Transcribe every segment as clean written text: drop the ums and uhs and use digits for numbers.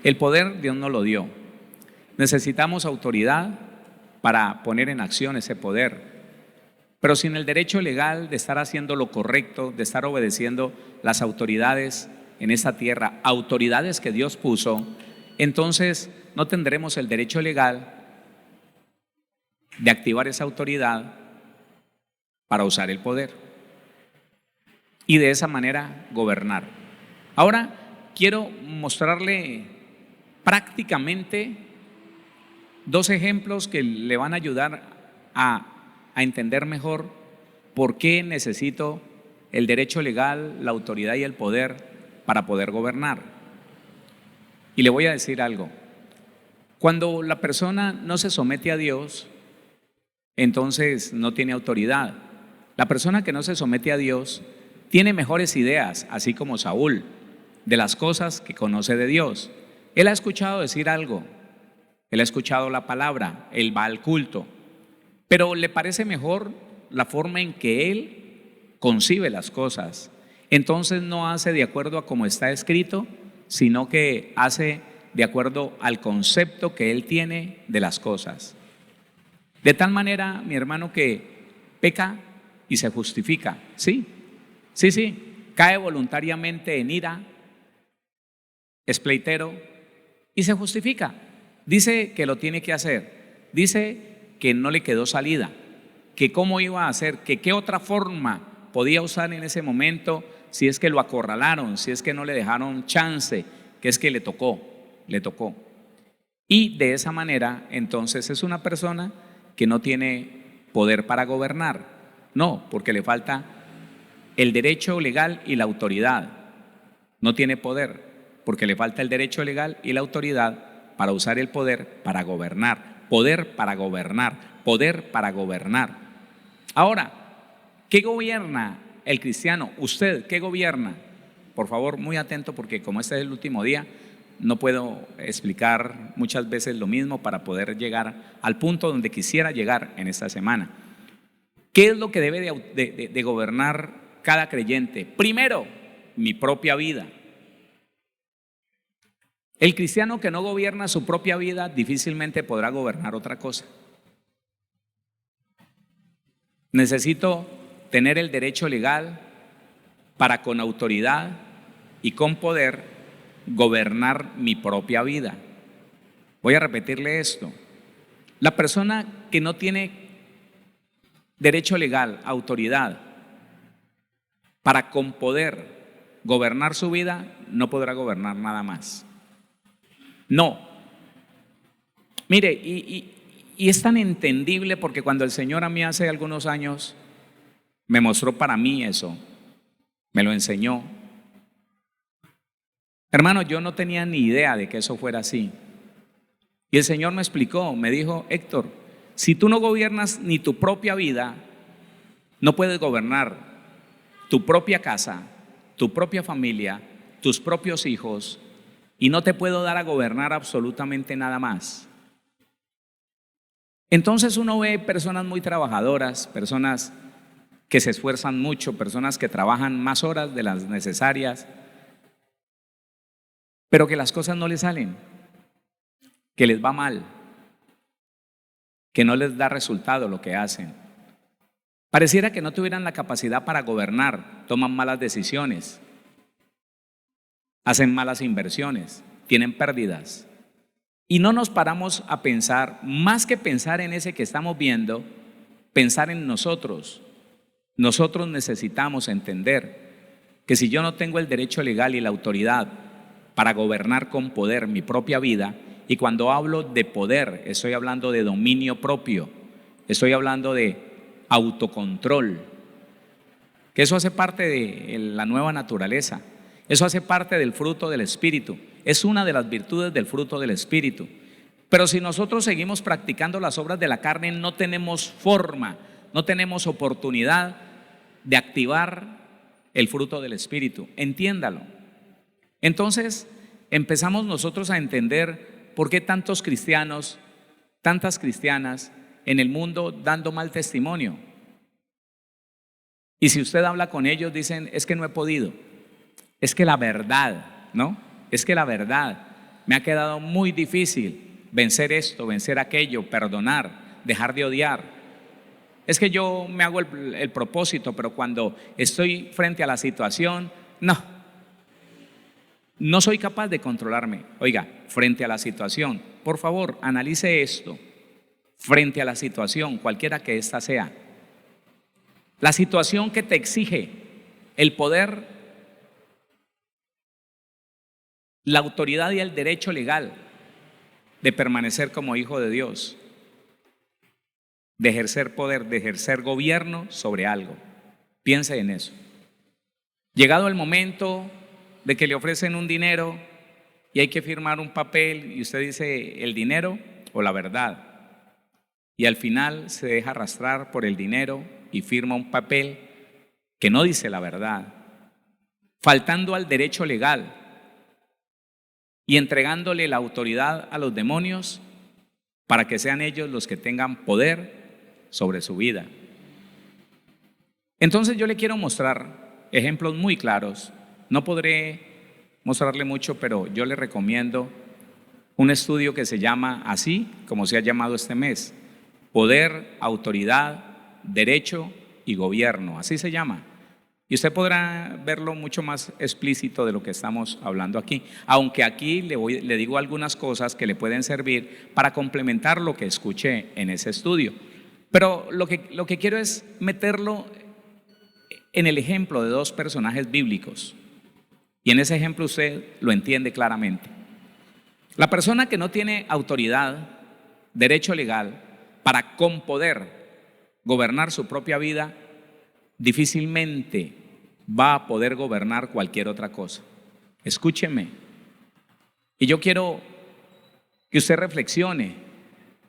El poder Dios nos lo dio. Necesitamos autoridad para poner en acción ese poder. Pero sin el derecho legal de estar haciendo lo correcto, de estar obedeciendo las autoridades en esta tierra, autoridades que Dios puso, entonces no tendremos el derecho legal de activar esa autoridad para usar el poder y de esa manera gobernar. Ahora quiero mostrarle prácticamente dos ejemplos que le van a ayudar a entender mejor por qué necesito el derecho legal, la autoridad y el poder para poder gobernar. Y le voy a decir algo: cuando la persona no se somete a Dios, entonces no tiene autoridad. La persona que no se somete a Dios tiene mejores ideas, así como Saúl, de las cosas que conoce de Dios. Él ha escuchado decir algo, él ha escuchado la palabra, él va al culto, pero le parece mejor la forma en que él concibe las cosas. Entonces no hace de acuerdo a como está escrito, sino que hace de acuerdo al concepto que él tiene de las cosas. De tal manera, mi hermano, que peca y se justifica. Sí, cae voluntariamente en ira, es pleitero y se justifica. Dice que lo tiene que hacer, dice que no le quedó salida, que cómo iba a hacer, que qué otra forma podía usar en ese momento, si es que lo acorralaron, si es que no le dejaron chance, que es que le tocó. Y de esa manera, entonces, es una persona que no tiene poder para gobernar. No, porque le falta el derecho legal y la autoridad. No tiene poder, porque le falta el derecho legal y la autoridad para usar el poder para gobernar. Poder para gobernar, poder para gobernar. Ahora, ¿qué gobierna el cristiano? ¿Usted qué gobierna? Por favor, muy atento, porque como este es el último día, no puedo explicar muchas veces lo mismo para poder llegar al punto donde quisiera llegar en esta semana. ¿Qué es lo que debe de gobernar cada creyente? Primero, mi propia vida. El cristiano que no gobierna su propia vida difícilmente podrá gobernar otra cosa. Necesito tener el derecho legal para con autoridad y con poder gobernar mi propia vida. Voy a repetirle esto: la persona que no tiene derecho legal, autoridad para con poder gobernar su vida, no podrá gobernar nada más. No. Mire, y es tan entendible, porque cuando el Señor a mí hace algunos años me mostró para mí eso, me lo enseñó. Hermano, yo no tenía ni idea de que eso fuera así. Y el Señor me explicó, me dijo: Héctor, si tú no gobiernas ni tu propia vida, no puedes gobernar tu propia casa, tu propia familia, tus propios hijos, y no te puedo dar a gobernar absolutamente nada más. Entonces uno ve personas muy trabajadoras, personas que se esfuerzan mucho, personas que trabajan más horas de las necesarias, pero que las cosas no les salen, que les va mal, que no les da resultado lo que hacen. Pareciera que no tuvieran la capacidad para gobernar, toman malas decisiones, hacen malas inversiones, tienen pérdidas. Y no nos paramos a pensar, más que pensar en ese que estamos viendo, pensar en nosotros. Nosotros necesitamos entender que si yo no tengo el derecho legal y la autoridad para gobernar con poder mi propia vida, y cuando hablo de poder, estoy hablando de dominio propio, estoy hablando de autocontrol, que eso hace parte de la nueva naturaleza, eso hace parte del fruto del Espíritu, es una de las virtudes del fruto del Espíritu. Pero si nosotros seguimos practicando las obras de la carne, no tenemos forma, no tenemos oportunidad de activar el fruto del Espíritu. Entiéndalo. Entonces empezamos nosotros a entender por qué tantos cristianos, tantas cristianas en el mundo dando mal testimonio. Y si usted habla con ellos, dicen: es que no he podido, es que la verdad, ¿no? Es que la verdad. Me ha quedado muy difícil vencer esto, vencer aquello, perdonar, dejar de odiar. Es que yo me hago el propósito, pero cuando estoy frente a la situación, no soy capaz de controlarme. Oiga, frente a la situación, por favor, analice esto. Frente a la situación, cualquiera que ésta sea, la situación que te exige el poder, la autoridad y el derecho legal de permanecer como hijo de Dios, de ejercer poder, de ejercer gobierno sobre algo. Piense en eso. Llegado el momento de que le ofrecen un dinero y hay que firmar un papel y usted dice el dinero o la verdad, y al final se deja arrastrar por el dinero y firma un papel que no dice la verdad, faltando al derecho legal y entregándole la autoridad a los demonios para que sean ellos los que tengan poder sobre su vida. Entonces yo le quiero mostrar ejemplos muy claros. No podré mostrarle mucho, pero yo le recomiendo un estudio que se llama así, como se ha llamado este mes: Poder, Autoridad, Derecho y Gobierno. Así se llama. Y usted podrá verlo mucho más explícito de lo que estamos hablando aquí. Aunque aquí le digo algunas cosas que le pueden servir para complementar lo que escuché en ese estudio. Pero lo que quiero es meterlo en el ejemplo de dos personajes bíblicos. Y en ese ejemplo usted lo entiende claramente. La persona que no tiene autoridad, derecho legal, para con poder gobernar su propia vida, difícilmente va a poder gobernar cualquier otra cosa. Escúcheme. Y yo quiero que usted reflexione,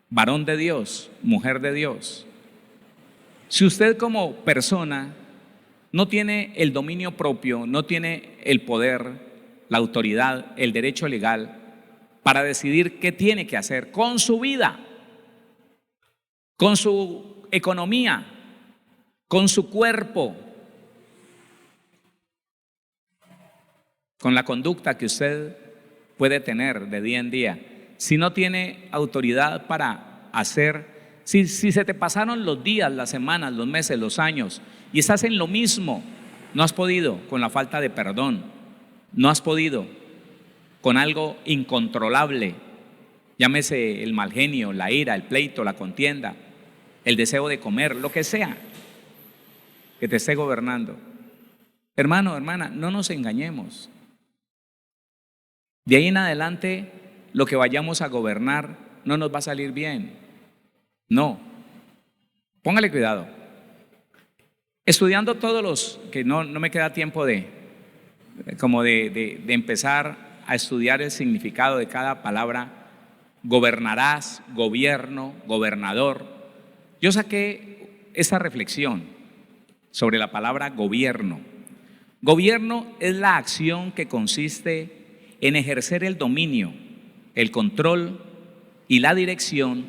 varón de Dios, mujer de Dios. Si usted como persona no tiene el dominio propio, no tiene el poder, la autoridad, el derecho legal para decidir qué tiene que hacer con su vida, con su economía, con su cuerpo, con la conducta que usted puede tener de día en día, si no tiene autoridad para hacer, si se te pasaron los días, las semanas, los meses, los años y estás en lo mismo, no has podido con la falta de perdón, no has podido con algo incontrolable, llámese el mal genio, la ira, el pleito, la contienda, el deseo de comer, lo que sea que te esté gobernando. Hermano, hermana, no nos engañemos. De ahí en adelante, lo que vayamos a gobernar no nos va a salir bien. No. Póngale cuidado. Estudiando todos los, que no me queda tiempo de empezar a estudiar el significado de cada palabra, gobernarás, gobierno, gobernador. Yo saqué esta reflexión sobre la palabra gobierno. Gobierno es la acción que consiste en ejercer el dominio, el control y la dirección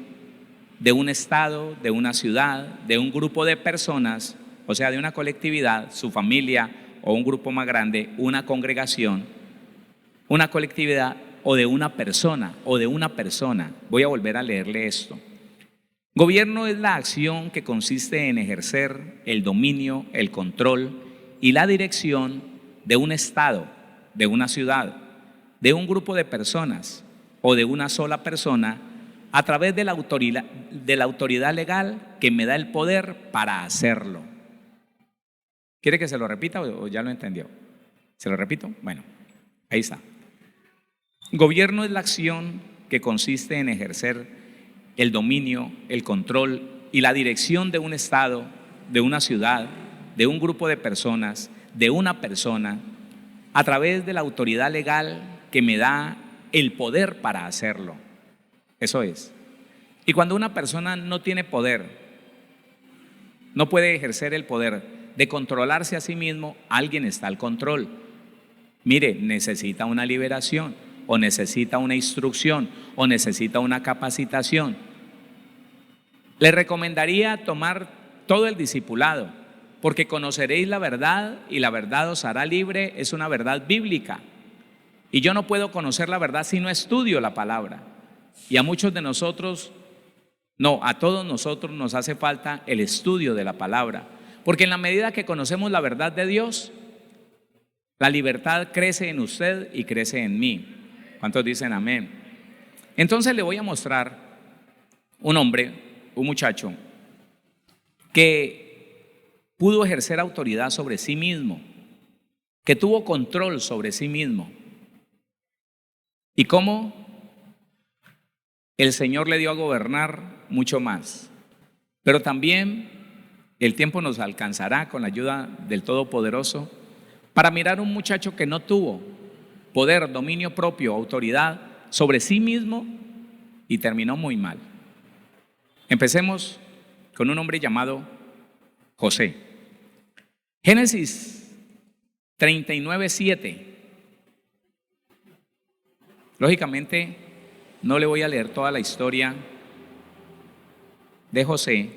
de un estado, de una ciudad, de un grupo de personas, o sea, de una colectividad, su familia o un grupo más grande, una congregación, una colectividad o de una persona Voy a volver a leerle esto. Gobierno es la acción que consiste en ejercer el dominio, el control y la dirección de un estado, de una ciudad, de un grupo de personas o de una sola persona a través de la autoridad legal que me da el poder para hacerlo. ¿Quiere que se lo repita o ya lo entendió? ¿Se lo repito? Bueno, ahí está. Gobierno es la acción que consiste en ejercer el dominio, el control y la dirección de un estado, de una ciudad, de un grupo de personas, de una persona, a través de la autoridad legal que me da el poder para hacerlo. Eso es. Y cuando una persona no tiene poder, no puede ejercer el poder de controlarse a sí mismo, alguien está al control. Mire, necesita una liberación, o necesita una instrucción, o necesita una capacitación. Le recomendaría tomar todo el discipulado, porque conoceréis la verdad y la verdad os hará libre. Es una verdad bíblica. Y yo no puedo conocer la verdad si no estudio la palabra. Y a muchos de nosotros, no, a todos nosotros nos hace falta el estudio de la palabra. Porque en la medida que conocemos la verdad de Dios, la libertad crece en usted y crece en mí. ¿Cuántos dicen amén? Entonces le voy a mostrar un hombre, un muchacho, que pudo ejercer autoridad sobre sí mismo, que tuvo control sobre sí mismo. Y cómo el Señor le dio a gobernar mucho más. Pero también el tiempo nos alcanzará con la ayuda del Todopoderoso para mirar un muchacho que no tuvo poder, dominio propio, autoridad sobre sí mismo y terminó muy mal. Empecemos con un hombre llamado José. Génesis 39:7. Lógicamente, no le voy a leer toda la historia de José,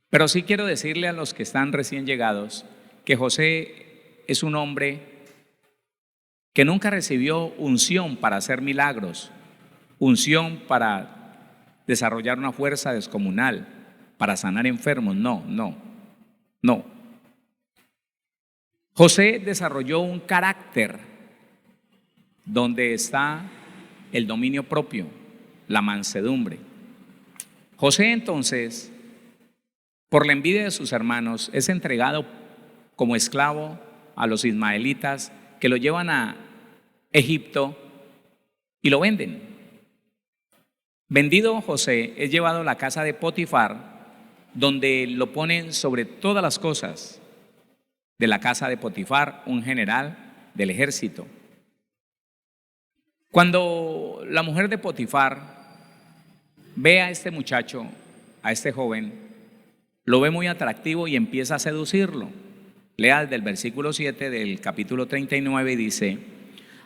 pero sí quiero decirle a los que están recién llegados que José es un hombre que nunca recibió unción para hacer milagros, unción para desarrollar una fuerza descomunal, para sanar enfermos. No. José desarrolló un carácter donde está el dominio propio, la mansedumbre. José entonces, por la envidia de sus hermanos, es entregado como esclavo a los ismaelitas que lo llevan a Egipto y lo venden. Vendido José es llevado a la casa de Potifar, donde lo ponen sobre todas las cosas de la casa de Potifar, un general del ejército. Cuando la mujer de Potifar ve a este muchacho, a este joven, lo ve muy atractivo y empieza a seducirlo. Lea desde el versículo 7 del capítulo 39 y dice: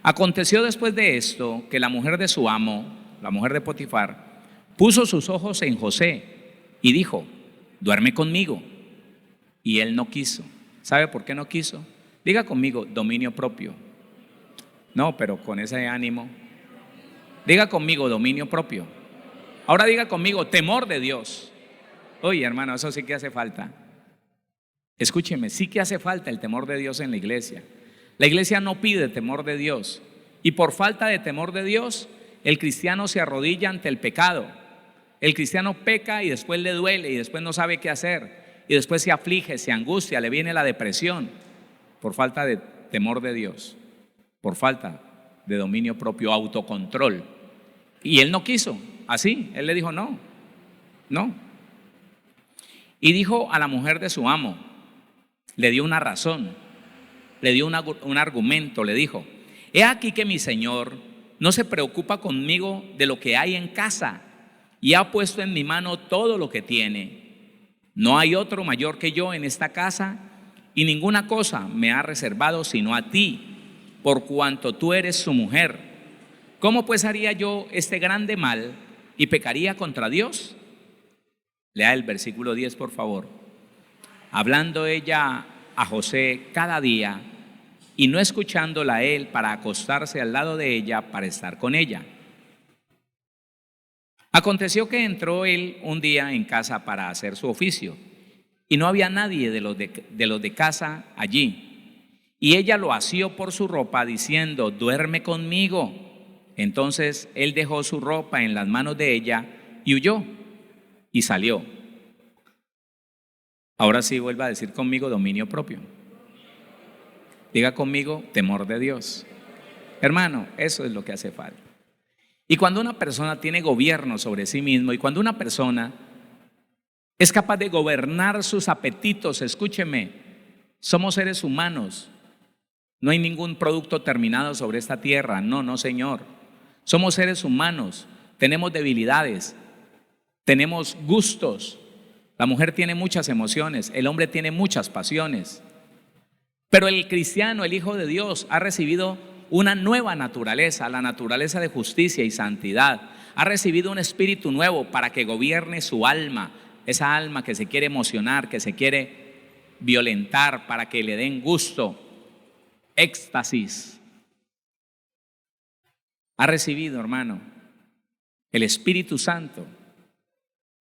aconteció después de esto que la mujer de su amo, la mujer de Potifar, puso sus ojos en José y dijo: duerme conmigo. Y él no quiso. ¿Sabe por qué no quiso? Diga conmigo: dominio propio. No, pero con ese ánimo. Diga conmigo: dominio propio. Ahora diga conmigo: temor de Dios. Oye, hermano, eso sí que hace falta. Escúcheme, sí que hace falta el temor de Dios en la iglesia. La iglesia no pide temor de Dios. Y por falta de temor de Dios, el cristiano se arrodilla ante el pecado. El cristiano peca y después le duele y después no sabe qué hacer. Y después se aflige, se angustia, le viene la depresión. Por falta de temor de Dios. Por falta de dominio propio, autocontrol. Y él no quiso, así, él le dijo no. Y dijo a la mujer de su amo, le dio una razón, le dio un argumento, le dijo: he aquí que mi señor no se preocupa conmigo de lo que hay en casa y ha puesto en mi mano todo lo que tiene. No hay otro mayor que yo en esta casa y ninguna cosa me ha reservado sino a ti, por cuanto tú eres su mujer. ¿Cómo pues haría yo este grande mal y pecaría contra Dios? Lea el versículo 10, por favor. Hablando ella a José cada día y no escuchándola a él para acostarse al lado de ella para estar con ella. Aconteció que entró él un día en casa para hacer su oficio y no había nadie de los de casa allí. Y ella lo asió por su ropa diciendo: duerme conmigo. Entonces él dejó su ropa en las manos de ella y huyó y salió. Ahora sí, vuelva a decir conmigo: dominio propio. Diga conmigo: temor de Dios. Hermano, eso es lo que hace falta. Y cuando una persona tiene gobierno sobre sí mismo, y cuando una persona es capaz de gobernar sus apetitos, escúcheme, somos seres humanos. No hay ningún producto terminado sobre esta tierra. No, señor. Somos seres humanos, tenemos debilidades, tenemos gustos. La mujer tiene muchas emociones, el hombre tiene muchas pasiones. Pero el cristiano, el Hijo de Dios, ha recibido una nueva naturaleza, la naturaleza de justicia y santidad. Ha recibido un espíritu nuevo para que gobierne su alma, esa alma que se quiere emocionar, que se quiere violentar, para que le den gusto, éxtasis. ha recibido, hermano, el Espíritu Santo,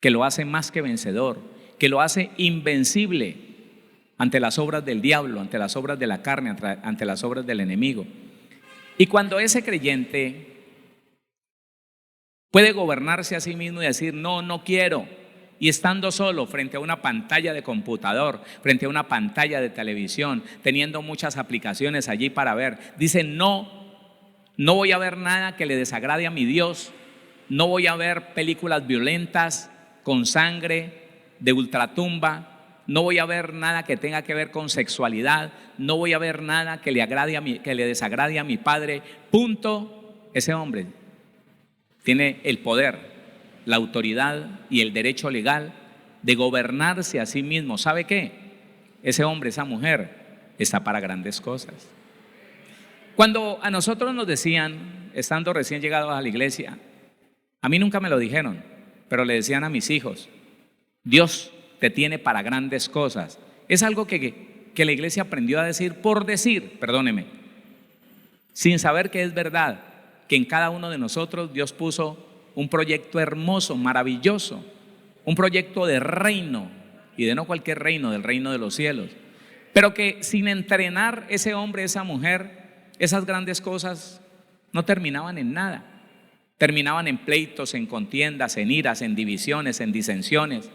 que lo hace más que vencedor, que lo hace invencible ante las obras del diablo, ante las obras de la carne, ante las obras del enemigo. Y cuando ese creyente puede gobernarse a sí mismo y decir, no, no quiero, y estando solo frente a una pantalla de computador, frente a una pantalla de televisión, teniendo muchas aplicaciones allí para ver, dice, no, no voy a ver nada que le desagrade a mi Dios, no voy a ver películas violentas con sangre de ultratumba, no voy a ver nada que tenga que ver con sexualidad, no voy a ver nada que le desagrade a mi padre. Punto. Ese hombre tiene el poder, la autoridad y el derecho legal de gobernarse a sí mismo. ¿Sabe qué? Ese hombre, esa mujer está para grandes cosas. Cuando a nosotros nos decían, estando recién llegados a la iglesia, a mí nunca me lo dijeron, pero le decían a mis hijos, Dios te tiene para grandes cosas. Es algo que la iglesia aprendió a decir por decir, perdóneme, sin saber que es verdad, que en cada uno de nosotros Dios puso un proyecto hermoso, maravilloso, un proyecto de reino, y de no cualquier reino, del reino de los cielos, pero que sin entrenar ese hombre, esa mujer, esas grandes cosas no terminaban en nada. Terminaban en pleitos, en contiendas, en iras, en divisiones, en disensiones,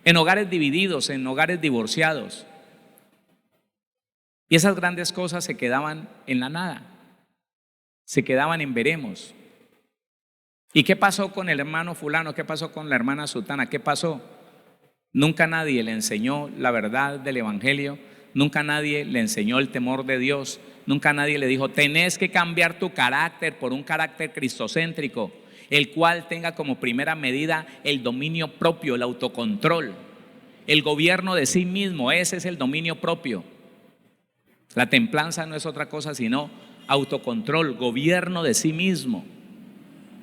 en hogares divididos, en hogares divorciados. Y esas grandes cosas se quedaban en la nada, se quedaban en veremos. ¿Y qué pasó con el hermano fulano? ¿Qué pasó con la hermana sutana? ¿Qué pasó? Nunca nadie le enseñó la verdad del evangelio, nunca nadie le enseñó el temor de Dios, nunca nadie le dijo, tenés que cambiar tu carácter por un carácter cristocéntrico, el cual tenga como primera medida el dominio propio, el autocontrol, el gobierno de sí mismo. Ese es el dominio propio. La templanza no es otra cosa sino autocontrol, gobierno de sí mismo.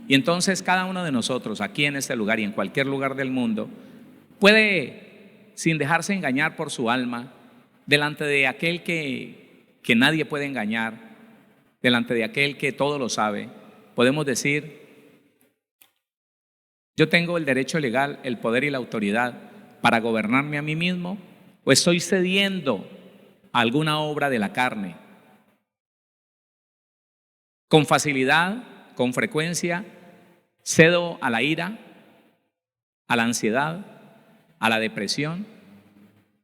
Y entonces cada uno de nosotros aquí en este lugar y en cualquier lugar del mundo puede, sin dejarse engañar por su alma, delante de aquel que nadie puede engañar, delante de aquel que todo lo sabe, podemos decir, yo tengo el derecho legal, el poder y la autoridad para gobernarme a mí mismo, o estoy cediendo a alguna obra de la carne. Con facilidad, con frecuencia, cedo a la ira, a la ansiedad, a la depresión,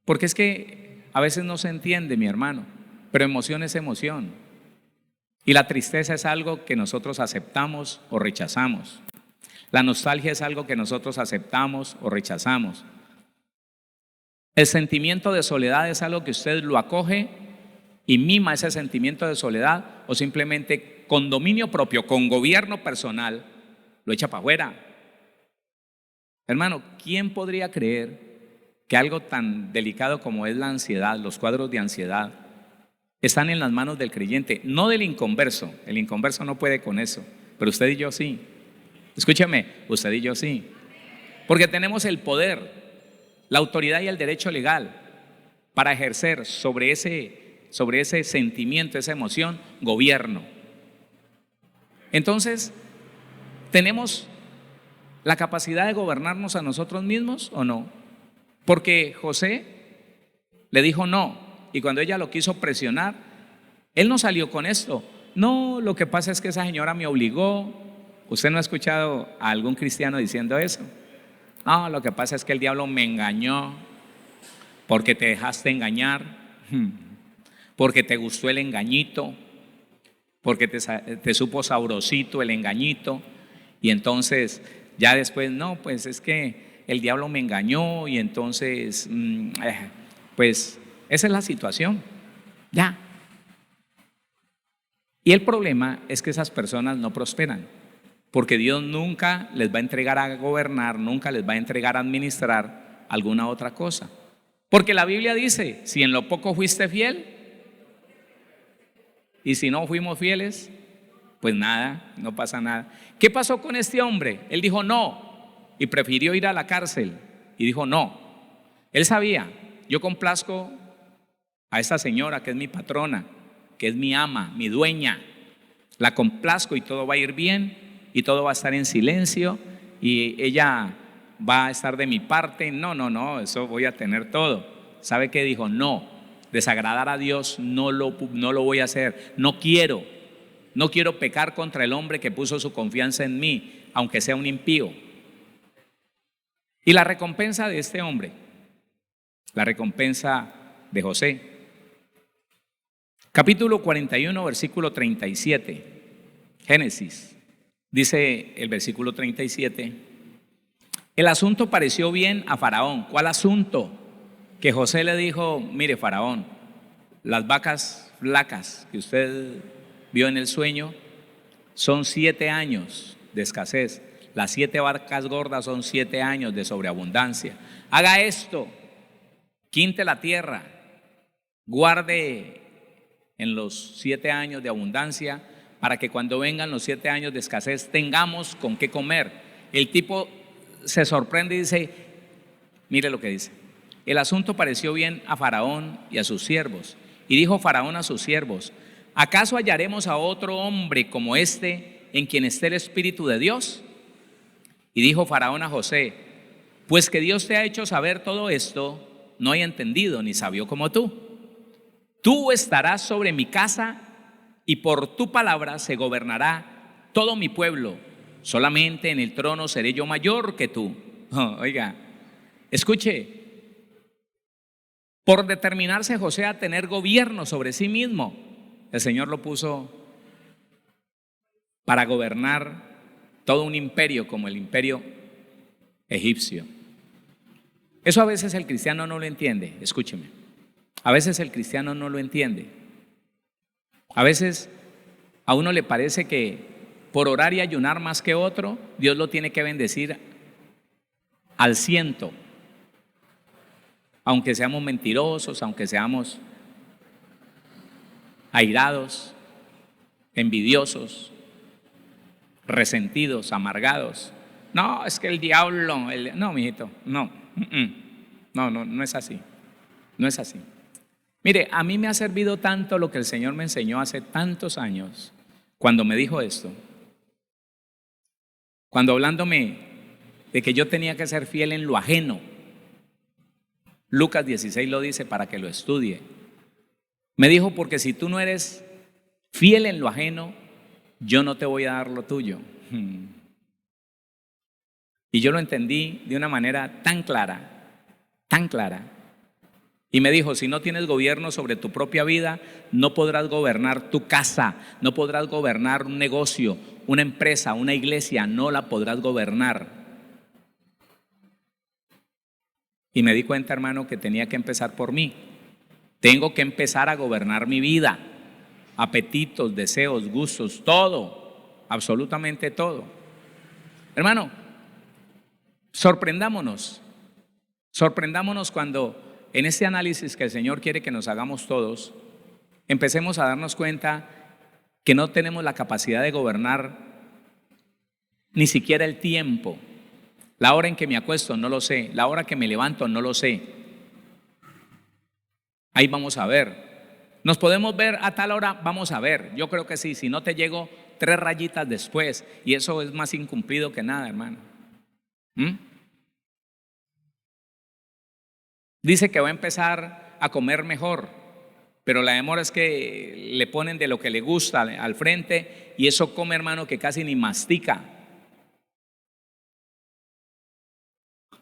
porque es que a veces no se entiende, mi hermano, pero emoción es emoción, y la tristeza es algo que nosotros aceptamos o rechazamos. La nostalgia es algo que nosotros aceptamos o rechazamos. El sentimiento de soledad es algo que usted lo acoge y mima ese sentimiento de soledad, o simplemente con dominio propio, con gobierno personal, lo echa para afuera. Hermano, ¿quién podría creer que algo tan delicado como es la ansiedad, los cuadros de ansiedad, están en las manos del creyente, no del inconverso? El inconverso no puede con eso, pero usted y yo sí. Escúcheme, usted y yo sí, porque tenemos el poder, la autoridad y el derecho legal para ejercer sobre ese sentimiento, esa emoción, gobierno. Entonces, ¿tenemos la capacidad de gobernarnos a nosotros mismos o no? Porque José le dijo no, y cuando ella lo quiso presionar, él no salió con esto. No, lo que pasa es que esa señora me obligó. ¿Usted no ha escuchado a algún cristiano diciendo eso? No, lo que pasa es que el diablo me engañó porque te dejaste engañar, porque te gustó el engañito, porque te supo sabrosito el engañito, y entonces ya después, no, pues es que el diablo me engañó y entonces, pues esa es la situación, ya. Y el problema es que esas personas no prosperan, porque Dios nunca les va a entregar a gobernar, nunca les va a entregar a administrar alguna otra cosa. Porque la Biblia dice, si en lo poco fuiste fiel, y si no fuimos fieles, pues nada, no pasa nada. ¿Qué pasó con este hombre? Él dijo no, y prefirió ir a la cárcel, y dijo no. Él sabía, yo complazco a esta señora que es mi patrona, que es mi ama, mi dueña, La complazco y todo va a ir bien y todo va a estar en silencio y ella va a estar de mi parte. No, no, no, eso voy a tener todo. ¿Sabe qué dijo? No, desagradar a Dios no lo voy a hacer. No quiero pecar contra el hombre que puso su confianza en mí, aunque sea un impío. Y la recompensa de este hombre, la recompensa de José. Capítulo 41, versículo 37. Génesis. Dice el versículo 37. El asunto pareció bien a Faraón. ¿Cuál asunto? Que José le dijo: mire, Faraón, las vacas flacas que usted vio en el sueño son 7 años de escasez. Las 7 vacas gordas son 7 años de sobreabundancia. Haga esto: quinte la tierra, guarde en los 7 años de abundancia, para que cuando vengan los 7 años de escasez tengamos con qué comer. El tipo se sorprende y dice, mire lo que dice: el asunto pareció bien a Faraón y a sus siervos. Y dijo Faraón a sus siervos: ¿acaso hallaremos a otro hombre como este en quien esté el Espíritu de Dios? Y dijo Faraón a José: pues que Dios te ha hecho saber todo esto, no hay entendido ni sabio como tú. Tú estarás sobre mi casa y por tu palabra se gobernará todo mi pueblo. Solamente en el trono seré yo mayor que tú. Oiga, escuche. Por determinarse José a tener gobierno sobre sí mismo, el Señor lo puso para gobernar todo un imperio como el imperio egipcio. Eso a veces el cristiano no lo entiende. Escúcheme. A veces el cristiano no lo entiende. A veces a uno le parece que por orar y ayunar más que otro, Dios lo tiene que bendecir al ciento. Aunque seamos mentirosos, aunque seamos airados, envidiosos, resentidos, amargados. No, es que el diablo, no, mijito, no, no es así, no es así. Mire, a mí me ha servido tanto lo que el Señor me enseñó hace tantos años, cuando me dijo esto, cuando hablándome de que yo tenía que ser fiel en lo ajeno. Lucas 16 lo dice para que lo estudie. Me dijo: porque si tú no eres fiel en lo ajeno, yo no te voy a dar lo tuyo. Y yo lo entendí de una manera tan clara, tan clara. Y me dijo: si no tienes gobierno sobre tu propia vida, no podrás gobernar tu casa, no podrás gobernar un negocio, una empresa, una iglesia, no la podrás gobernar. Y me di cuenta, hermano, que tenía que empezar por mí. Tengo que empezar a gobernar mi vida, apetitos, deseos, gustos, todo, absolutamente todo. Hermano, sorprendámonos cuando en este análisis que el Señor quiere que nos hagamos todos, empecemos a darnos cuenta que no tenemos la capacidad de gobernar ni siquiera el tiempo. La hora en que me acuesto no lo sé, la hora que me levanto no lo sé. Ahí vamos a ver. ¿Nos podemos ver a tal hora? Vamos a ver. Yo creo que sí, si no te llego 3 rayitas después, y eso es más incumplido que nada, hermano. Dice que va a empezar a comer mejor, pero la demora es que le ponen de lo que le gusta al frente y eso come, hermano, que casi ni mastica.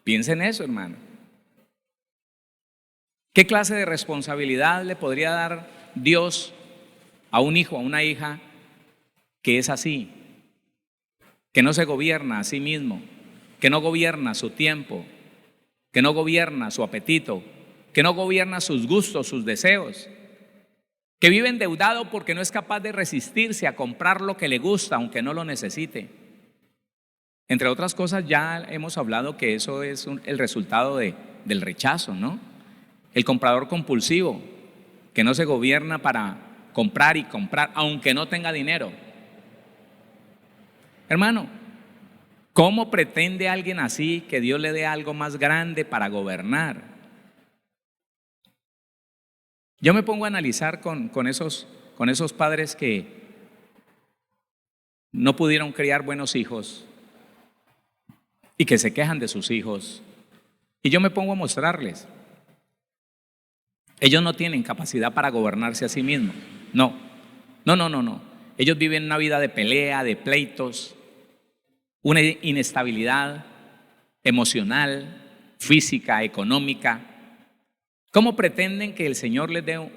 Piensa en eso, hermano. ¿Qué clase de responsabilidad le podría dar Dios a un hijo, a una hija que es así? Que no se gobierna a sí mismo, que no gobierna su tiempo, que no gobierna su apetito, que no gobierna sus gustos, sus deseos, que vive endeudado porque no es capaz de resistirse a comprar lo que le gusta aunque no lo necesite. Entre otras cosas, ya hemos hablado que eso es el resultado del rechazo, ¿no? El comprador compulsivo, que no se gobierna para comprar y comprar aunque no tenga dinero. Hermano, ¿cómo pretende alguien así que Dios le dé algo más grande para gobernar? Yo me pongo a analizar con esos padres que no pudieron criar buenos hijos y que se quejan de sus hijos. Y yo me pongo a mostrarles. Ellos no tienen capacidad para gobernarse a sí mismos. No. Ellos viven una vida de pelea, de pleitos, una inestabilidad emocional, física, económica. ¿Cómo pretenden que el Señor les dé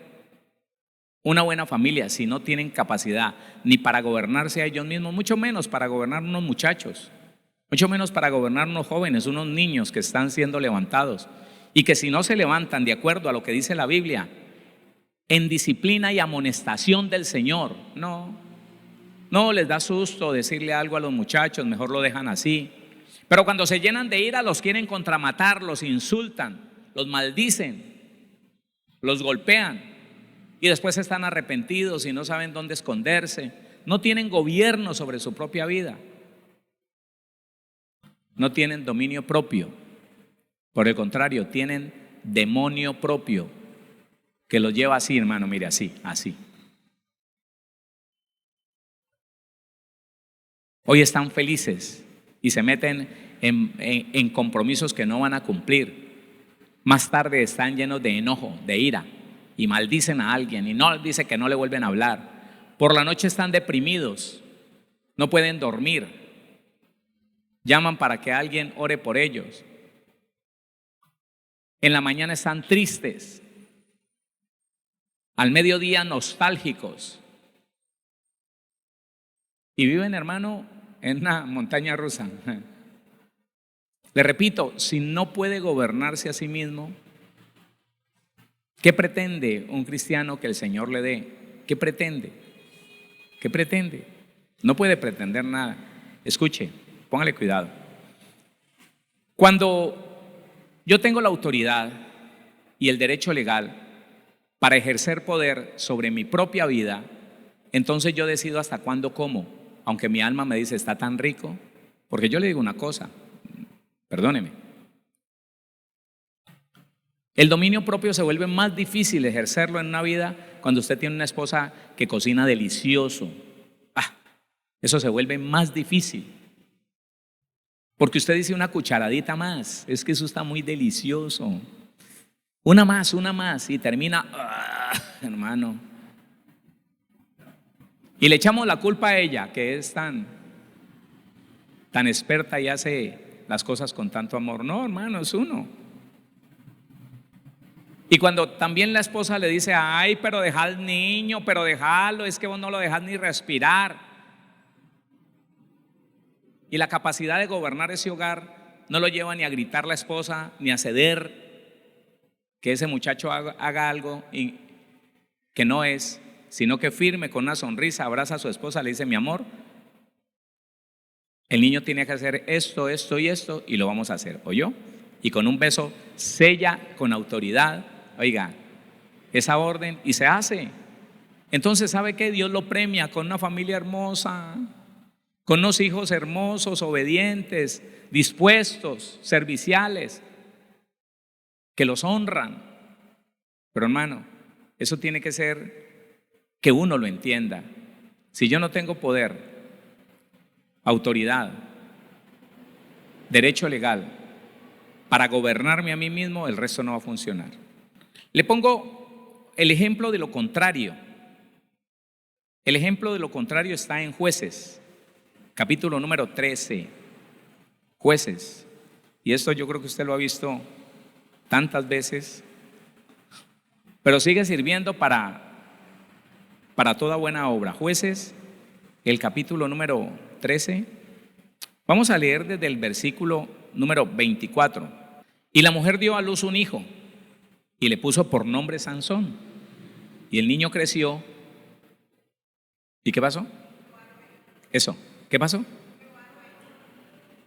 una buena familia si no tienen capacidad ni para gobernarse a ellos mismos, mucho menos para gobernar unos muchachos, mucho menos para gobernar unos jóvenes, unos niños que están siendo levantados y que si no se levantan de acuerdo a lo que dice la Biblia, en disciplina y amonestación del Señor, no les da susto decirle algo a los muchachos, mejor lo dejan así. Pero cuando se llenan de ira los quieren contramatar, los insultan, los maldicen, los golpean. Y después están arrepentidos y no saben dónde esconderse. No tienen gobierno sobre su propia vida. No tienen dominio propio. Por el contrario, tienen demonio propio que los lleva así, hermano, mire, así. Hoy están felices y se meten en compromisos que no van a cumplir. Más tarde están llenos de enojo, de ira, y maldicen a alguien y no dice que no le vuelven a hablar. Por la noche están deprimidos, no pueden dormir, llaman para que alguien ore por ellos. En la mañana están tristes, al mediodía nostálgicos y viven, hermano, en una montaña rusa. Le repito, si no puede gobernarse a sí mismo, ¿qué pretende un cristiano que el Señor le dé? ¿Qué pretende? ¿Qué pretende? No puede pretender nada. Escuche, póngale cuidado. Cuando yo tengo la autoridad y el derecho legal para ejercer poder sobre mi propia vida, entonces yo decido hasta cuándo como, aunque mi alma me dice está tan rico, porque yo le digo una cosa, perdóneme. El dominio propio se vuelve más difícil ejercerlo en una vida cuando usted tiene una esposa que cocina delicioso. Eso se vuelve más difícil. Porque usted dice una cucharadita más, es que eso está muy delicioso. Una más y termina, hermano. Y le echamos la culpa a ella, que es tan experta y hace las cosas con tanto amor. No, hermano, es uno. Y cuando también la esposa le dice, ay, pero deja al niño, pero déjalo, es que vos no lo dejas ni respirar. Y la capacidad de gobernar ese hogar no lo lleva ni a gritar la esposa, ni a ceder que ese muchacho haga algo que no es, sino que firme con una sonrisa, abraza a su esposa, le dice, mi amor, el niño tiene que hacer esto, esto y esto, y lo vamos a hacer, ¿oyó? Y con un beso sella con autoridad, oiga, esa orden y se hace. Entonces, ¿sabe qué? Dios lo premia con una familia hermosa, con unos hijos hermosos, obedientes, dispuestos, serviciales, que los honran. Pero hermano, eso tiene que ser que uno lo entienda. Si yo no tengo poder, autoridad, derecho legal para gobernarme a mí mismo, el resto no va a funcionar. Le pongo el ejemplo de lo contrario. El ejemplo de lo contrario está en Jueces, capítulo número 13. Jueces. Y esto yo creo que usted lo ha visto tantas veces, pero sigue sirviendo para toda buena obra. Jueces, el capítulo número 13. Vamos a leer desde el versículo número 24. Y la mujer dio a luz un hijo y le puso por nombre Sansón. Y el niño creció. ¿Y qué pasó? Eso, ¿qué pasó?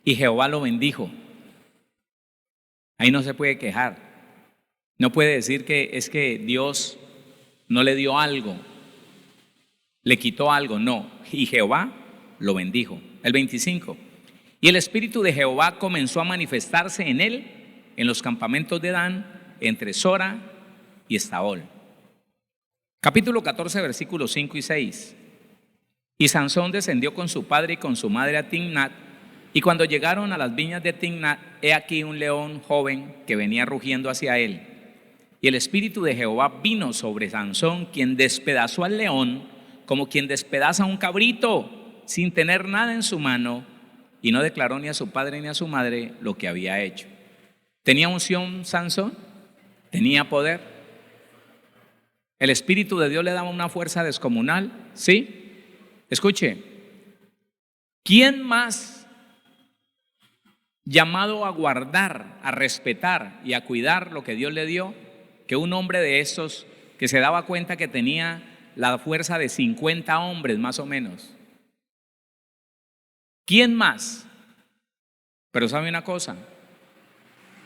Y Jehová lo bendijo. Ahí no se puede quejar. No puede decir que es que Dios no le dio algo, le quitó algo, no. Y Jehová lo bendijo. El 25. Y el espíritu de Jehová comenzó a manifestarse en él en los campamentos de Dan, entre Sora y Estaol. Capítulo 14, versículos 5 y 6. Y Sansón descendió con su padre y con su madre a Timnat, y cuando llegaron a las viñas de Timnat, he aquí un león joven que venía rugiendo hacia él. Y el espíritu de Jehová vino sobre Sansón, quien despedazó al león como quien despedaza a un cabrito, sin tener nada en su mano, y no declaró ni a su padre ni a su madre lo que había hecho. ¿Tenía unción Sansón? ¿Tenía poder? ¿El espíritu de Dios le daba una fuerza descomunal? Sí. Escuche, ¿quién más llamado a guardar, a respetar y a cuidar lo que Dios le dio que un hombre de estos que se daba cuenta que tenía la fuerza de 50 hombres más o menos? ¿Quién más? Pero sabe una cosa,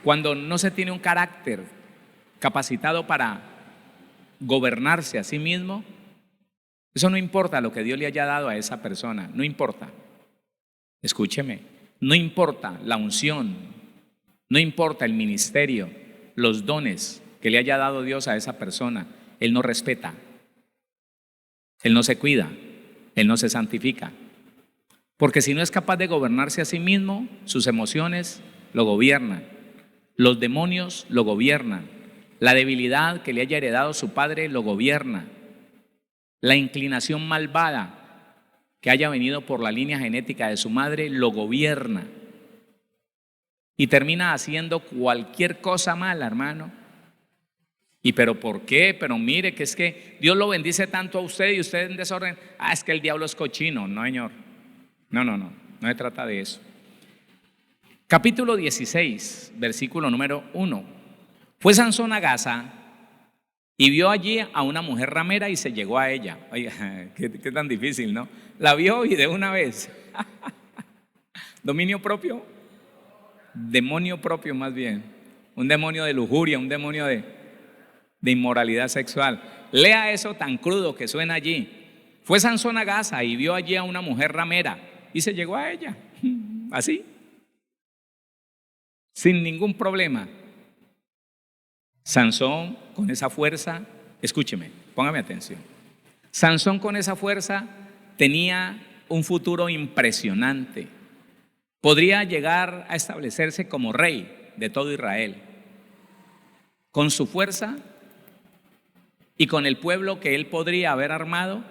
cuando no se tiene un carácter capacitado para gobernarse a sí mismo, eso no importa lo que Dios le haya dado a esa persona, no importa. Escúcheme, no importa la unción, no importa el ministerio, los dones que le haya dado Dios a esa persona, él no respeta, él no se cuida, él no se santifica. Porque si no es capaz de gobernarse a sí mismo, sus emociones lo gobiernan, los demonios lo gobiernan, la debilidad que le haya heredado su padre lo gobierna, la inclinación malvada que haya venido por la línea genética de su madre lo gobierna y termina haciendo cualquier cosa mala, hermano. ¿Y pero por qué? Pero mire que es que Dios lo bendice tanto a usted y usted en desorden. Es que el diablo es cochino. No, señor. No se trata de eso. Capítulo 16, versículo número 1. Fue Sansón a Gaza y vio allí a una mujer ramera y se llegó a ella. Oiga, qué tan difícil, ¿no? La vio y de una vez. ¿Dominio propio? Demonio propio más bien. Un demonio de lujuria, un demonio de inmoralidad sexual. Lea eso tan crudo que suena allí. Fue Sansón a Gaza y vio allí a una mujer ramera y se llegó a ella. Así. Sin ningún problema. Sansón con esa fuerza, escúcheme, póngame atención. Sansón con esa fuerza tenía un futuro impresionante. Podría llegar a establecerse como rey de todo Israel. Con su fuerza y con el pueblo que él podría haber armado,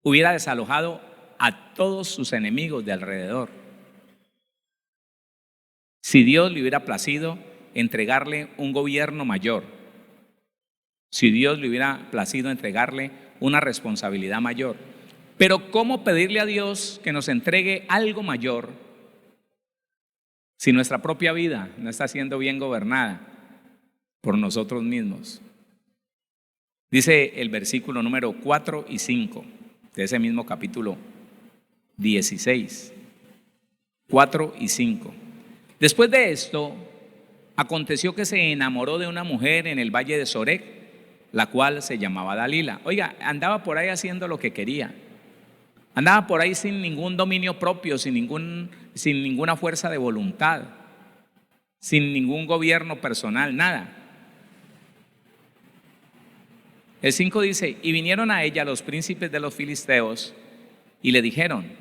hubiera desalojado a todos sus enemigos de alrededor. Si Dios le hubiera placido entregarle un gobierno mayor, si Dios le hubiera placido entregarle una responsabilidad mayor. Pero ¿cómo pedirle a Dios que nos entregue algo mayor si nuestra propia vida no está siendo bien gobernada por nosotros mismos? Dice el versículo número 4 y 5 de ese mismo capítulo 16, 4 y 5. Después de esto, aconteció que se enamoró de una mujer en el valle de Sorek, la cual se llamaba Dalila. Oiga, andaba por ahí haciendo lo que quería. Andaba por ahí sin ningún dominio propio, sin ninguna fuerza de voluntad, sin ningún gobierno personal, nada. El 5 dice, y vinieron a ella los príncipes de los filisteos y le dijeron,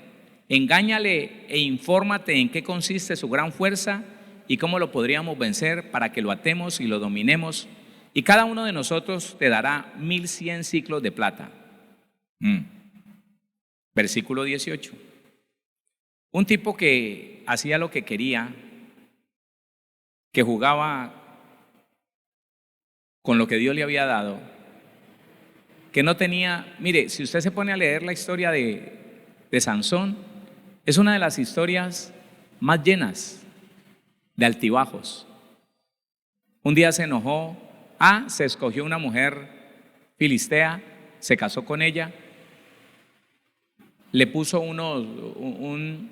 engáñale e infórmate en qué consiste su gran fuerza y cómo lo podríamos vencer para que lo atemos y lo dominemos, y cada uno de nosotros te dará 1100 siclos de plata. Versículo 18. Un tipo que hacía lo que quería, que jugaba con lo que Dios le había dado, que no tenía, mire, si usted se pone a leer la historia de Sansón, es una de las historias más llenas de altibajos. Un día se enojó, se escogió una mujer filistea, se casó con ella, le puso un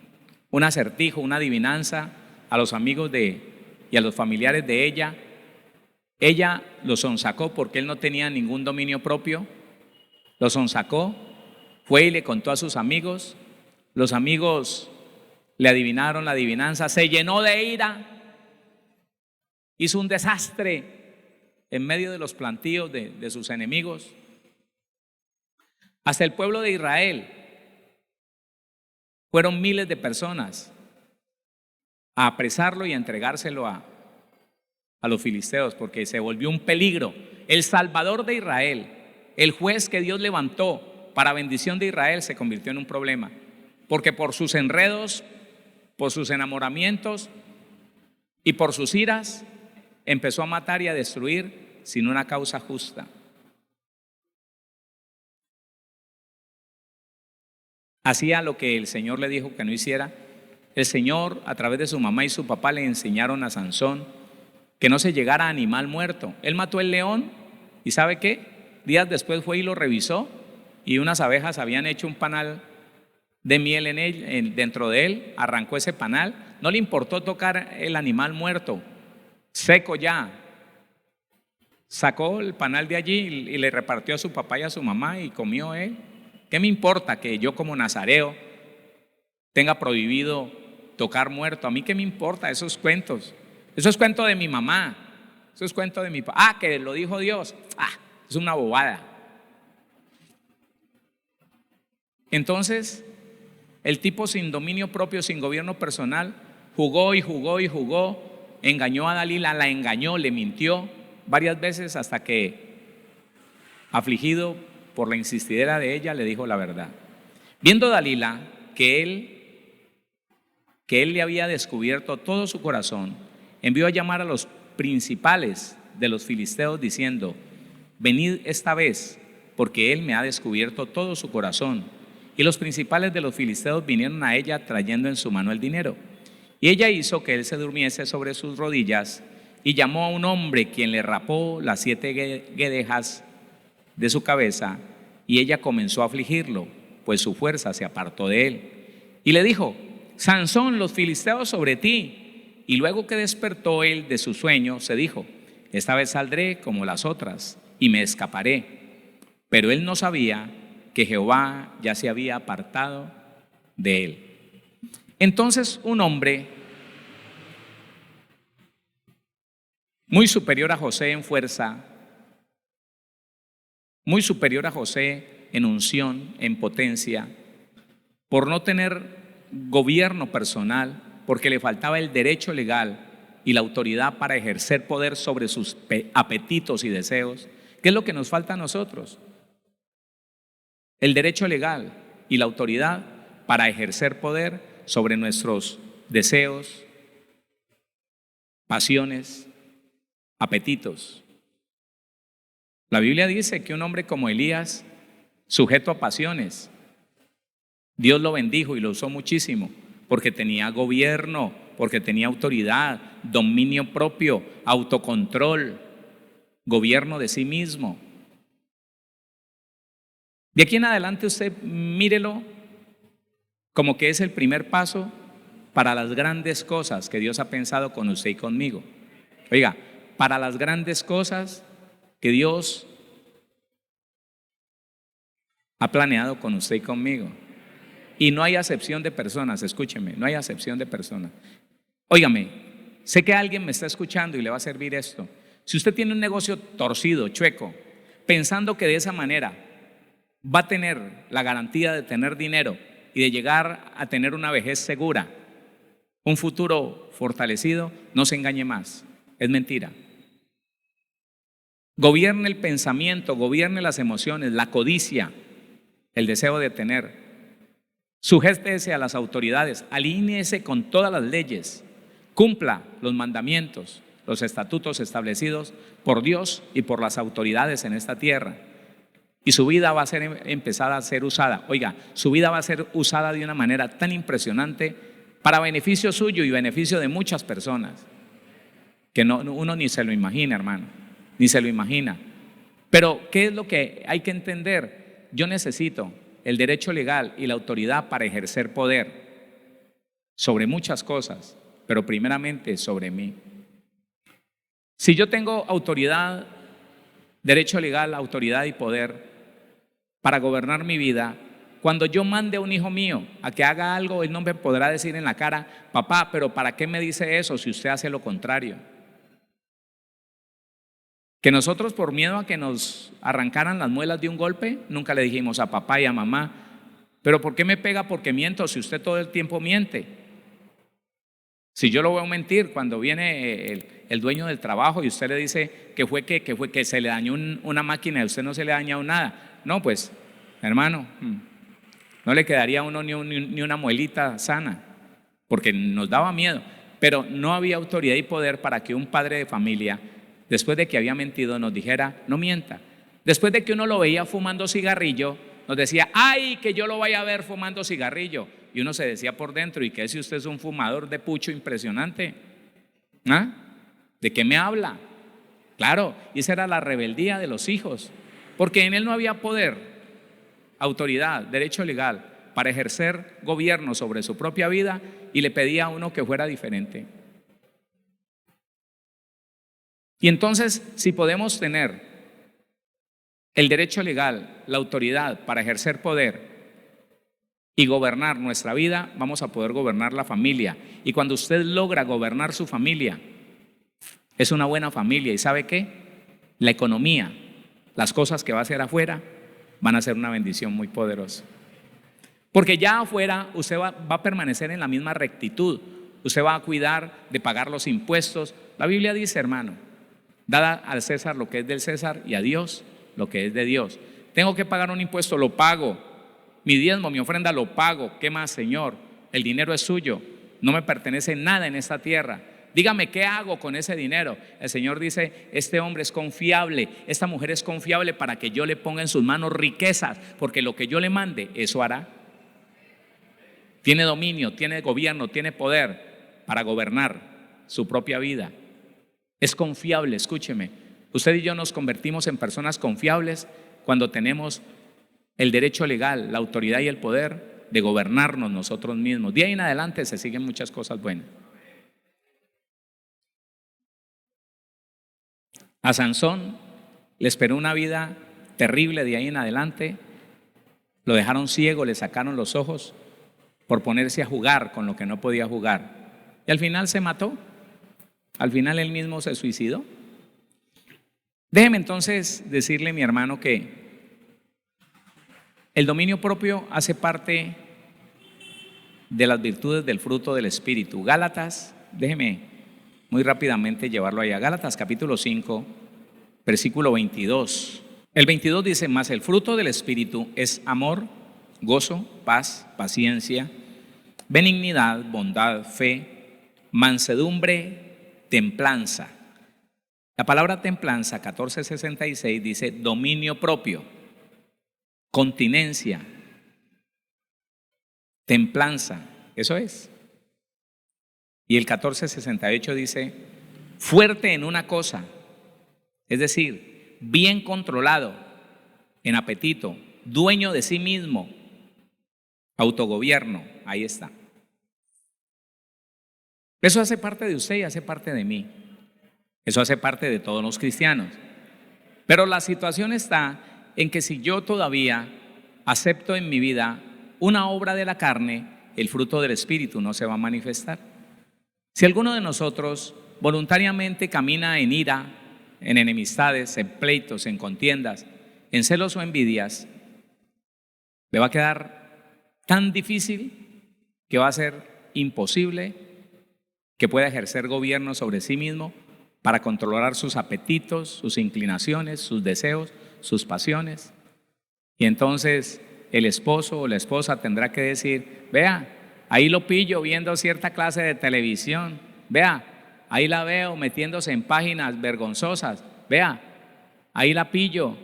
acertijo, una adivinanza a los amigos y a los familiares de ella. Ella lo sonsacó porque él no tenía ningún dominio propio. Lo sonsacó, fue y le contó a sus amigos. Los amigos le adivinaron la adivinanza, se llenó de ira, hizo un desastre en medio de los plantíos de sus enemigos. Hasta el pueblo de Israel fueron miles de personas a apresarlo y a entregárselo a los filisteos, porque se volvió un peligro. El Salvador de Israel, el juez que Dios levantó para bendición de Israel, se convirtió en un problema, porque por sus enredos, por sus enamoramientos y por sus iras, empezó a matar y a destruir sin una causa justa. Hacía lo que el Señor le dijo que no hiciera. El Señor, a través de su mamá y su papá, le enseñaron a Sansón que no se llegara a animal muerto. Él mató el león y ¿sabe qué? Días después fue y lo revisó y unas abejas habían hecho un panal de miel en él, dentro de él. Arrancó ese panal, no le importó tocar el animal muerto, seco ya. Sacó el panal de allí y le repartió a su papá y a su mamá y comió él. ¿Qué me importa que yo como nazareo tenga prohibido tocar muerto? A mí qué me importa esos cuentos. Eso es cuento de mi mamá, eso es cuento de mi papá. Ah, que lo dijo Dios. Ah, es una bobada. Entonces, el tipo sin dominio propio, sin gobierno personal, jugó y jugó y jugó, engañó a Dalila, la engañó, le mintió varias veces hasta que, afligido por la insistidera de ella, le dijo la verdad. Viendo Dalila que él le había descubierto todo su corazón, envió a llamar a los principales de los filisteos diciendo: venid esta vez, porque él me ha descubierto todo su corazón. Y los principales de los filisteos vinieron a ella trayendo en su mano el dinero. Y ella hizo que él se durmiese sobre sus rodillas y llamó a un hombre, quien le rapó las 7 guedejas de su cabeza, y ella comenzó a afligirlo, pues su fuerza se apartó de él. Y le dijo: Sansón, los filisteos sobre ti. Y luego que despertó él de su sueño, se dijo: esta vez saldré como las otras y me escaparé. Pero él no sabía que Jehová ya se había apartado de él. Entonces un hombre muy superior a José en fuerza, muy superior a José en unción, en potencia, por no tener gobierno personal, porque le faltaba el derecho legal y la autoridad para ejercer poder sobre sus apetitos y deseos. ¿Qué es lo que nos falta a nosotros? El derecho legal y la autoridad para ejercer poder sobre nuestros deseos, pasiones, apetitos. La Biblia dice que un hombre como Elías, sujeto a pasiones, Dios lo bendijo y lo usó muchísimo, porque tenía gobierno, porque tenía autoridad, dominio propio, autocontrol, gobierno de sí mismo. De aquí en adelante usted mírelo como que es el primer paso para las grandes cosas que Dios ha pensado con usted y conmigo. Oiga, para las grandes cosas que Dios ha planeado con usted y conmigo. Y no hay acepción de personas, escúcheme, no hay acepción de personas. Óigame, sé que alguien me está escuchando y le va a servir esto. Si usted tiene un negocio torcido, chueco, pensando que de esa manera va a tener la garantía de tener dinero y de llegar a tener una vejez segura, un futuro fortalecido, no se engañe más, es mentira. Gobierne el pensamiento, gobierne las emociones, la codicia, el deseo de tener. Sujétese a las autoridades, alíñese con todas las leyes, cumpla los mandamientos, los estatutos establecidos por Dios y por las autoridades en esta tierra. Y su vida va a ser empezada a ser usada. Oiga, su vida va a ser usada de una manera tan impresionante para beneficio suyo y beneficio de muchas personas, que uno ni se lo imagina, hermano, ni se lo imagina. Pero ¿qué es lo que hay que entender? Yo necesito el derecho legal y la autoridad para ejercer poder sobre muchas cosas, pero primeramente sobre mí. Si yo tengo autoridad, derecho legal, autoridad y poder para gobernar mi vida, cuando yo mande a un hijo mío a que haga algo, él no me podrá decir en la cara: papá, pero ¿para qué me dice eso si usted hace lo contrario? Que nosotros, por miedo a que nos arrancaran las muelas de un golpe, nunca le dijimos a papá y a mamá: ¿pero por qué me pega porque miento si usted todo el tiempo miente? Si yo lo veo mentir cuando viene el dueño del trabajo y usted le dice que se le dañó una máquina y a usted no se le ha dañado nada. No, pues, hermano, no le quedaría a uno ni una muelita sana, porque nos daba miedo. Pero no había autoridad y poder para que un padre de familia, después de que había mentido, nos dijera: no mienta. Después de que uno lo veía fumando cigarrillo, nos decía: ay, que yo lo vaya a ver fumando cigarrillo. Y uno se decía por dentro: ¿y qué si usted es un fumador de pucho impresionante? ¿Ah? ¿De qué me habla? Claro, y esa era la rebeldía de los hijos, porque en él no había poder, autoridad, derecho legal para ejercer gobierno sobre su propia vida, y le pedía a uno que fuera diferente. Y entonces, si podemos tener el derecho legal, la autoridad para ejercer poder y gobernar nuestra vida, vamos a poder gobernar la familia. Y cuando usted logra gobernar su familia, es una buena familia. ¿Y sabe qué? La economía, las cosas que va a hacer afuera, van a ser una bendición muy poderosa. Porque ya afuera usted va a permanecer en la misma rectitud. Usted va a cuidar de pagar los impuestos. La Biblia dice, hermano: dada al César lo que es del César y a Dios lo que es de Dios. Tengo que pagar un impuesto, lo pago. Mi diezmo, mi ofrenda, lo pago. ¿Qué más, Señor? El dinero es suyo, no me pertenece nada en esta tierra. Dígame, ¿qué hago con ese dinero? El Señor dice: este hombre es confiable, esta mujer es confiable para que yo le ponga en sus manos riquezas, porque lo que yo le mande, eso hará. Tiene dominio, tiene gobierno, tiene poder para gobernar su propia vida. Es confiable, escúcheme. Usted y yo nos convertimos en personas confiables cuando tenemos el derecho legal, la autoridad y el poder de gobernarnos nosotros mismos. De ahí en adelante se siguen muchas cosas buenas. A Sansón le esperó una vida terrible de ahí en adelante. Lo dejaron ciego, le sacaron los ojos por ponerse a jugar con lo que no podía jugar. Y al final se mató. Al final él mismo se suicidó. Déjeme entonces decirle, mi hermano, que el dominio propio hace parte de las virtudes del fruto del Espíritu. Gálatas, déjeme muy rápidamente llevarlo allá. Gálatas capítulo 5, versículo 22. El 22 dice: mas el fruto del Espíritu es amor, gozo, paz, paciencia, benignidad, bondad, fe, mansedumbre, templanza. La palabra templanza, 1466, dice dominio propio, continencia, templanza, eso es. Y el 1468 dice fuerte en una cosa, es decir, bien controlado, en apetito, dueño de sí mismo, autogobierno. Ahí está. Eso hace parte de usted y hace parte de mí. Eso hace parte de todos los cristianos. Pero la situación está en que si yo todavía acepto en mi vida una obra de la carne, el fruto del Espíritu no se va a manifestar. Si alguno de nosotros voluntariamente camina en ira, en enemistades, en pleitos, en contiendas, en celos o envidias, le va a quedar tan difícil que va a ser imposible que pueda ejercer gobierno sobre sí mismo para controlar sus apetitos, sus inclinaciones, sus deseos, sus pasiones. Y entonces el esposo o la esposa tendrá que decir: vea, ahí lo pillo viendo cierta clase de televisión, vea, ahí la veo metiéndose en páginas vergonzosas, vea, ahí la pillo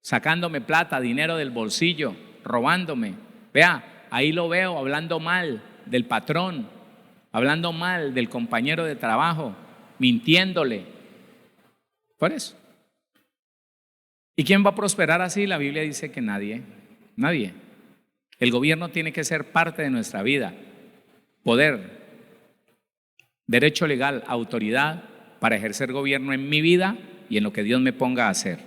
sacándome plata, dinero del bolsillo, robándome, vea, ahí lo veo hablando mal del patrón, hablando mal del compañero de trabajo, mintiéndole. Por eso. ¿Y quién va a prosperar así? La Biblia dice que nadie. Nadie. El gobierno tiene que ser parte de nuestra vida. Poder, derecho legal, autoridad para ejercer gobierno en mi vida y en lo que Dios me ponga a hacer.